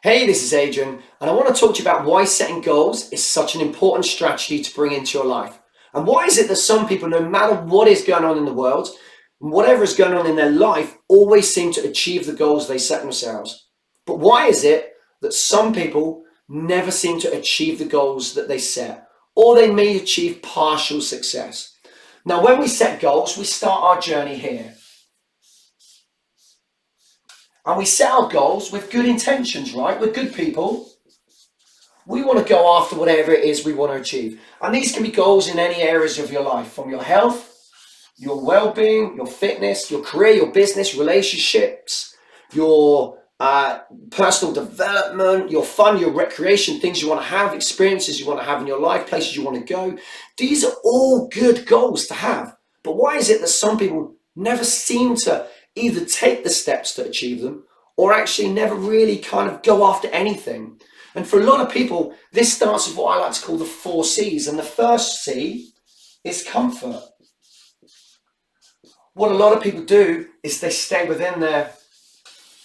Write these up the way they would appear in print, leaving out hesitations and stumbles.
Hey, this is Adrian, and I want to talk to you about why setting goals is such an important strategy to bring into your life. And why is it that some people, no matter what is going on in the world, whatever is going on in their life, always seem to achieve the goals they set themselves? But why is it that some people never seem to achieve the goals that they set, or they may achieve partial success? Now, when we set goals, we start our journey here. And we set our goals with good intentions, right? We're good people. We want to go after whatever it is we want to achieve. And these can be goals in any areas of your life, from your health, your well-being, your fitness, your career, your business, relationships, your personal development, your fun, your recreation, things you want to have, experiences you want to have in your life, places you want to go. These are all good goals to have. But why is it that some people never seem to either take the steps to achieve them or actually never really kind of go after anything? And for a lot of people, this starts with what I like to call the 4 C's. And the first C is comfort. What a lot of people do is they stay within their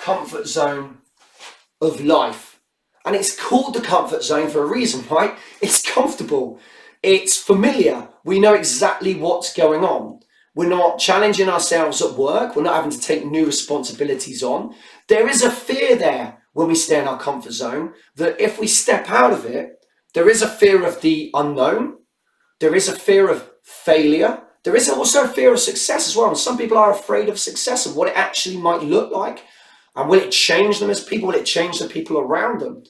comfort zone of life. And it's called the comfort zone for a reason, right? It's comfortable. It's familiar. We know exactly what's going on. We're not challenging ourselves at work. We're not having to take new responsibilities on. There is a fear there when we stay in our comfort zone that if we step out of it, there is a fear of the unknown. There is a fear of failure. There is also a fear of success as well. And some people are afraid of success and what it actually might look like. And will it change them as people? Will it change the people around them?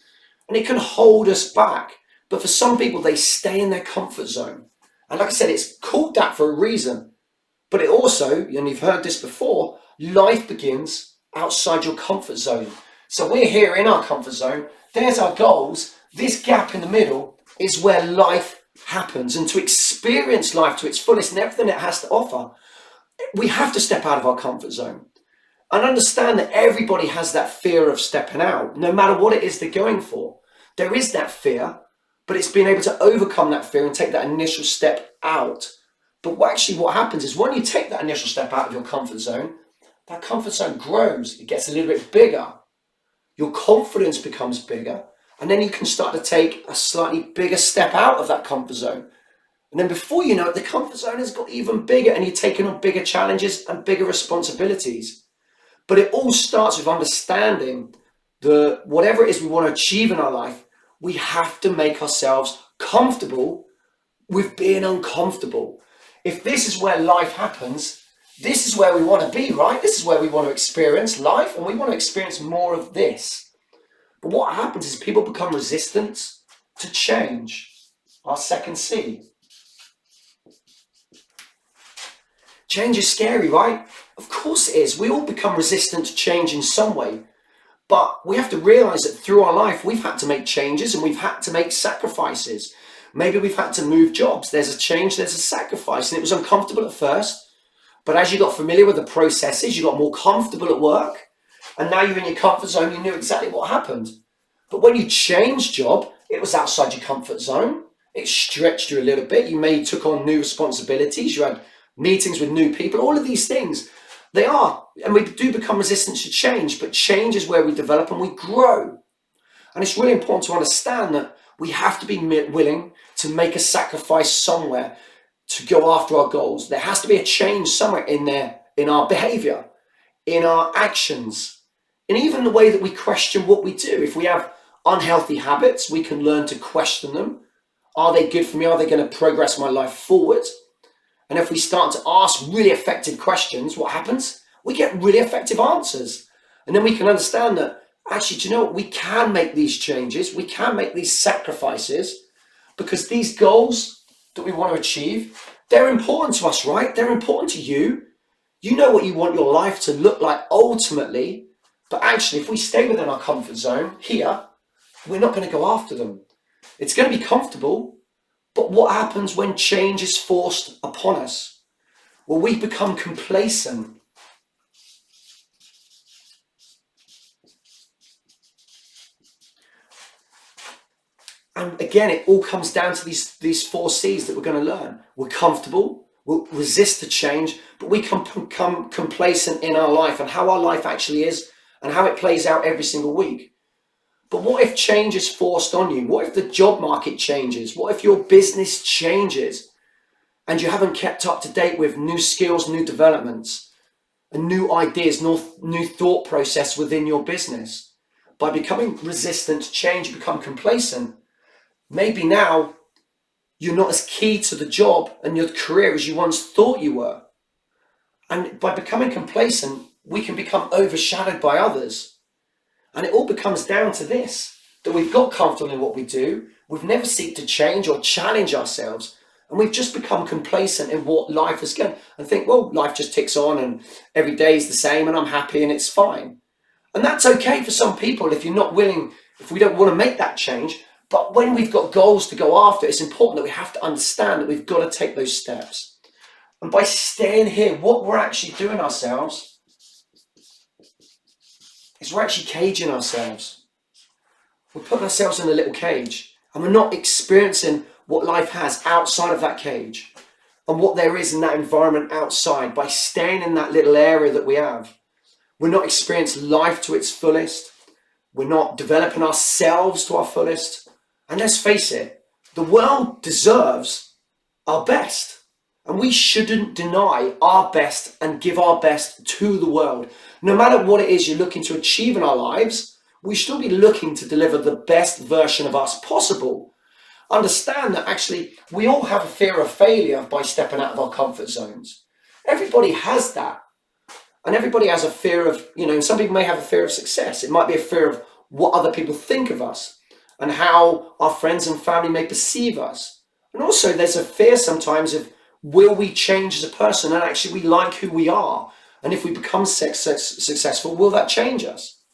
And it can hold us back. But for some people, they stay in their comfort zone. And like I said, it's called that for a reason. But it also, and you've heard this before, life begins outside your comfort zone. So we're here in our comfort zone. There's our goals. This gap in the middle is where life happens. And to experience life to its fullest and everything it has to offer, we have to step out of our comfort zone. And understand that everybody has that fear of stepping out, no matter what it is they're going for. There is that fear, but it's being able to overcome that fear and take that initial step out. But what happens is when you take that initial step out of your comfort zone, that comfort zone grows. It gets a little bit bigger. Your confidence becomes bigger. And then you can start to take a slightly bigger step out of that comfort zone. And then before you know it, the comfort zone has got even bigger and you're taking on bigger challenges and bigger responsibilities. But it all starts with understanding that whatever it is we want to achieve in our life, we have to make ourselves comfortable with being uncomfortable. If this is where life happens, this is where we want to be, right? This is where we want to experience life, and we want to experience more of this. But what happens is people become resistant to change. Our second C. Change is scary, right? Of course it is. We all become resistant to change in some way. But we have to realize that through our life, we've had to make changes and we've had to make sacrifices. Maybe we've had to move jobs. There's a change, there's a sacrifice. And it was uncomfortable at first. But as you got familiar with the processes, you got more comfortable at work. And now you're in your comfort zone, you knew exactly what happened. But when you changed job, it was outside your comfort zone. It stretched you a little bit. You took on new responsibilities. You had meetings with new people. All of these things, they are. And we do become resistant to change. But change is where we develop and we grow. And it's really important to understand that we have to be willing to make a sacrifice somewhere to go after our goals. There has to be a change somewhere in there, in our behavior, in our actions, and even the way that we question what we do. If we have unhealthy habits, we can learn to question them. Are they good for me? Are they going to progress my life forward? And if we start to ask really effective questions, what happens? We get really effective answers. And then we can understand that, actually, do you know what? We can make these changes. We can make these sacrifices because these goals that we want to achieve, they're important to us, right? They're important to you. You know what you want your life to look like ultimately. But actually, if we stay within our comfort zone here, we're not going to go after them. It's going to be comfortable. But what happens when change is forced upon us? Well, we become complacent. And again, it all comes down to these 4 C's that we're going to learn. We're comfortable, we'll resist the change, but we can become complacent in our life and how our life actually is and how it plays out every single week. But if change is forced on you? What if the job market changes? What if your business changes and you haven't kept up to date with new skills, new developments, and new ideas, new thought process within your business? By becoming resistant to change, you become complacent. Maybe now you're not as key to the job and your career as you once thought you were. And by becoming complacent, we can become overshadowed by others. And it all becomes down to this, that we've got comfortable in what we do, we've never seek to change or challenge ourselves, and we've just become complacent in what life has given and think, well, life just ticks on and every day is the same and I'm happy and it's fine. And that's okay for some people if you're not willing, if we don't want to make that change. But when we've got goals to go after, it's important that we have to understand that we've got to take those steps. And by staying here, what we're actually doing ourselves is we're actually caging ourselves. We're putting ourselves in a little cage and we're not experiencing what life has outside of that cage and what there is in that environment outside. By staying in that little area that we have, we're not experiencing life to its fullest. We're not developing ourselves to our fullest. And let's face it, the world deserves our best. And we shouldn't deny our best and give our best to the world. No matter what it is you're looking to achieve in our lives, we should be looking to deliver the best version of us possible. Understand that actually we all have a fear of failure by stepping out of our comfort zones. Everybody has that. And everybody has a fear of, some people may have a fear of success. It might be a fear of what other people think of us and how our friends and family may perceive us. And also there's a fear sometimes of, will we change as a person? And actually we like who we are. And if we become successful, will that change us?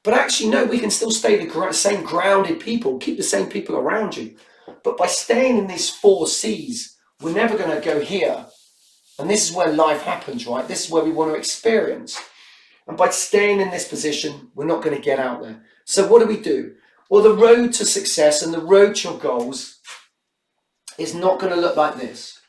But actually, no, we can still stay the same grounded people, keep the same people around you. But by staying in these 4 C's, we're never going to go here. And this is where life happens, right? This is where we want to experience. And by staying in this position, we're not going to get out there. So what do? Well, the road to success and the road to your goals is not going to look like this.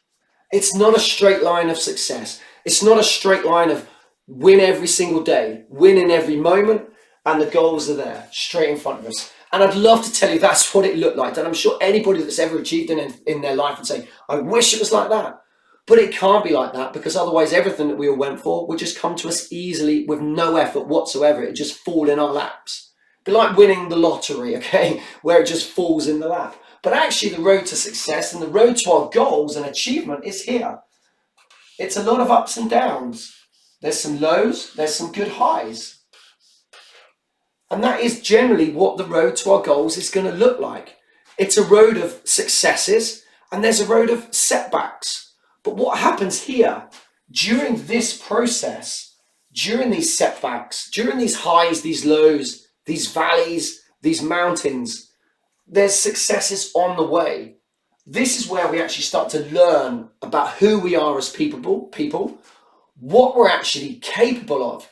It's not a straight line of success. It's not a straight line of win every single day, win in every moment, and the goals are there, straight in front of us. And I'd love to tell you that's what it looked like. And I'm sure anybody that's ever achieved in their life would say, I wish it was like that. But it can't be like that, because otherwise everything that we all went for would just come to us easily with no effort whatsoever. It just fall in our laps. It'd be like winning the lottery, okay, where it just falls in the lap. But actually the road to success and the road to our goals and achievement is here. It's a lot of ups and downs. There's some lows, there's some good highs. And that is generally what the road to our goals is going to look like. It's a road of successes and there's a road of setbacks. But what happens here during this process, during these setbacks, during these highs, these lows, these valleys, these mountains, there's successes on the way. This is where we actually start to learn about who we are as people, what we're actually capable of.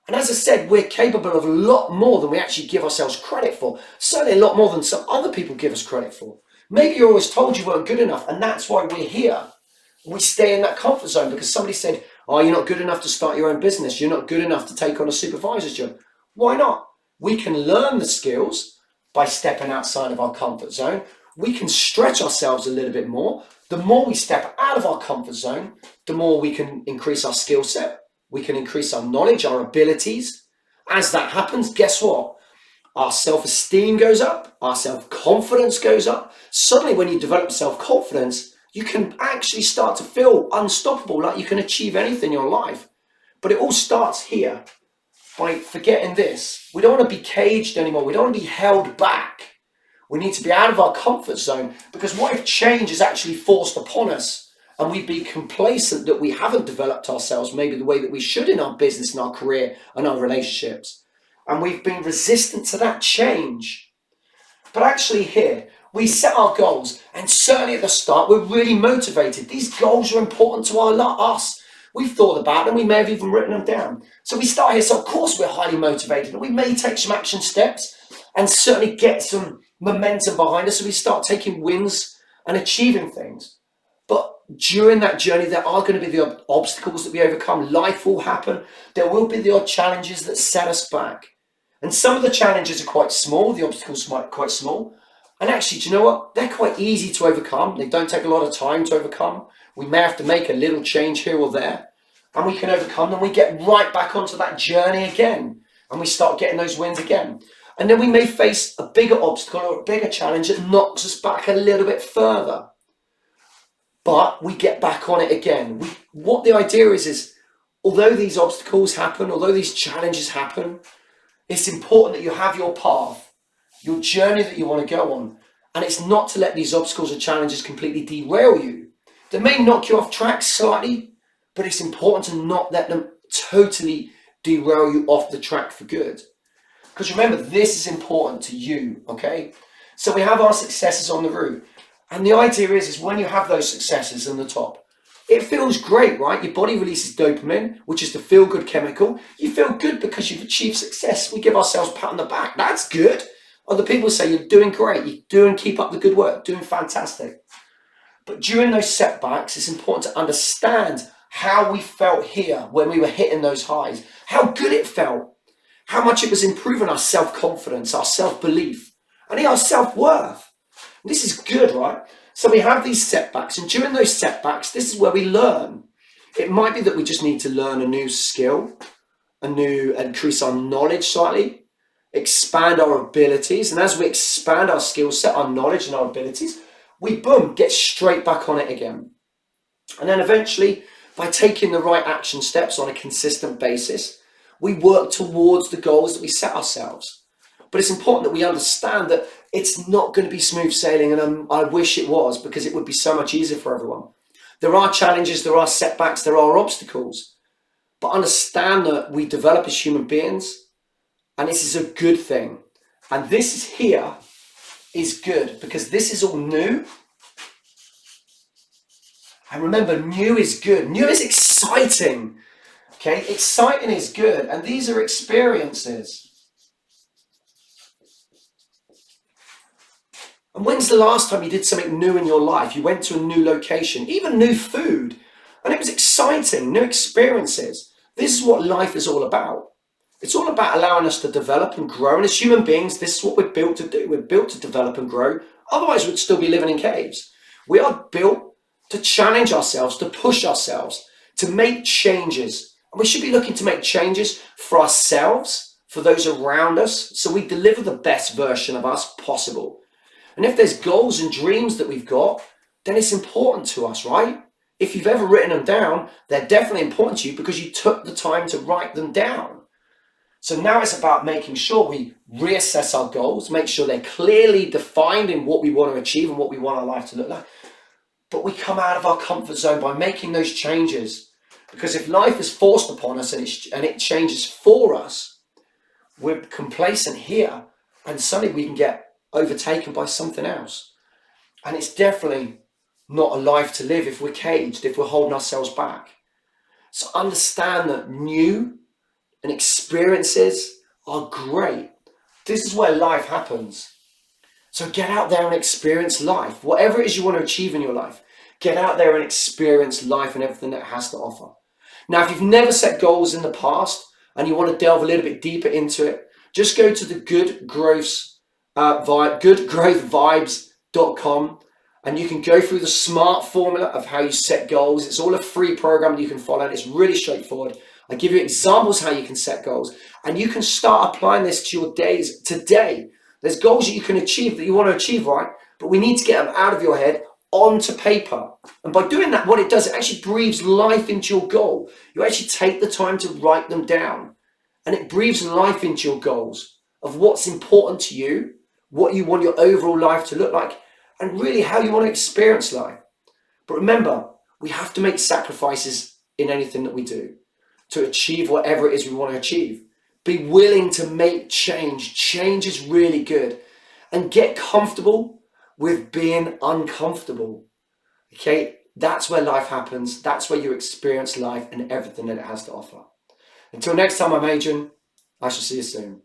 And as I said, we're capable of a lot more than we actually give ourselves credit for. Certainly a lot more than some other people give us credit for. Maybe you're always told you weren't good enough, and that's why we're here. We stay in that comfort zone because somebody said, oh, you're not good enough to start your own business. You're not good enough to take on a supervisor's job. Why not? We can learn the skills by stepping outside of our comfort zone. We can stretch ourselves a little bit more. The more we step out of our comfort zone, the more we can increase our skill set. We can increase our knowledge, our abilities. As that happens, guess what? Our self-esteem goes up, our self-confidence goes up. Suddenly when you develop self-confidence, you can actually start to feel unstoppable, like you can achieve anything in your life. But it all starts here by forgetting this. We don't want to be caged anymore. We don't want to be held back. We need to be out of our comfort zone, because what if change is actually forced upon us and we'd be complacent that we haven't developed ourselves maybe the way that we should in our business and our career and our relationships, and we've been resistant to that change. But actually here, we set our goals, and certainly at the start, we're really motivated. These goals are important to us. We've thought about them, we may have even written them down. So we start here, so of course we're highly motivated, and we may take some action steps and certainly get some momentum behind us, so we start taking wins and achieving things. But during that journey, there are going to be the obstacles that we overcome. Life will happen. There will be the odd challenges that set us back. And some of the challenges are quite small, the obstacles might be quite small. And actually, do you know what? They're quite easy to overcome. They don't take a lot of time to overcome. We may have to make a little change here or there, and we can overcome them. We get right back onto that journey again, and we start getting those wins again. And then we may face a bigger obstacle or a bigger challenge that knocks us back a little bit further. But we get back on it again. What the idea is although these obstacles happen, although these challenges happen, it's important that you have your path, your journey that you want to go on. And it's not to let these obstacles or challenges completely derail you. They may knock you off track slightly, but it's important to not let them totally derail you off the track for good. Because remember, this is important to you, okay? So we have our successes on the route. And the idea is when you have those successes on the top, it feels great, right? Your body releases dopamine, which is the feel-good chemical. You feel good because you've achieved success. We give ourselves a pat on the back. That's good. Other people say you're doing great. Keep up the good work, doing fantastic. But during those setbacks, it's important to understand how we felt here when we were hitting those highs, how good it felt, how much it was improving our self-confidence, our self-belief, and our self-worth. This is good, right? So we have these setbacks, and during those setbacks, this is where we learn. It might be that we just need to learn a new skill, increase our knowledge slightly, expand our abilities. And as we expand our skill set, our knowledge and our abilities, we get straight back on it again. And then eventually, by taking the right action steps on a consistent basis, we work towards the goals that we set ourselves. But it's important that we understand that it's not going to be smooth sailing, and I wish it was, because it would be so much easier for everyone. There are challenges, there are setbacks, there are obstacles. But understand that we develop as human beings, and this is a good thing. And this here is good, because this is all new. And remember, new is good. New is exciting. Okay, exciting is good. And these are experiences. And when's the last time you did something new in your life? You went to a new location, even new food, and it was exciting, new experiences. This is what life is all about. It's all about allowing us to develop and grow. And as human beings, this is what we're built to do. We're built to develop and grow. Otherwise, we'd still be living in caves. We are built to challenge ourselves, to push ourselves, to make changes. And we should be looking to make changes for ourselves, for those around us, so we deliver the best version of us possible. And if there's goals and dreams that we've got, then it's important to us, right? If you've ever written them down, they're definitely important to you because you took the time to write them down. So now it's about making sure we reassess our goals, make sure they're clearly defined in what we want to achieve and what we want our life to look like. But we come out of our comfort zone by making those changes. Because if life is forced upon us and it changes for us, we're complacent here, and suddenly we can get overtaken by something else. And it's definitely not a life to live if we're caged, if we're holding ourselves back. So understand that new and experiences are great. This is where life happens. So get out there and experience life. Whatever it is you want to achieve in your life, get out there and experience life and everything that it has to offer. Now, if you've never set goals in the past and you want to delve a little bit deeper into it, just go to the goodgrowthvibes.com, and you can go through the SMART formula of how you set goals. It's all a free program that you can follow, and it's really straightforward. I give you examples how you can set goals, and you can start applying this to your days today. There's goals that you can achieve, that you want to achieve, right? But we need to get them out of your head onto paper. And by doing that, what it does, it actually breathes life into your goal. You actually take the time to write them down, and it breathes life into your goals of what's important to you, what you want your overall life to look like, and really how you want to experience life. But remember, we have to make sacrifices in anything that we do to achieve whatever it is we want to achieve. Be willing to make change. Change is really good. And get comfortable with being uncomfortable. Okay? That's where life happens. That's where you experience life and everything that it has to offer. Until next time, I'm Adrian. I shall see you soon.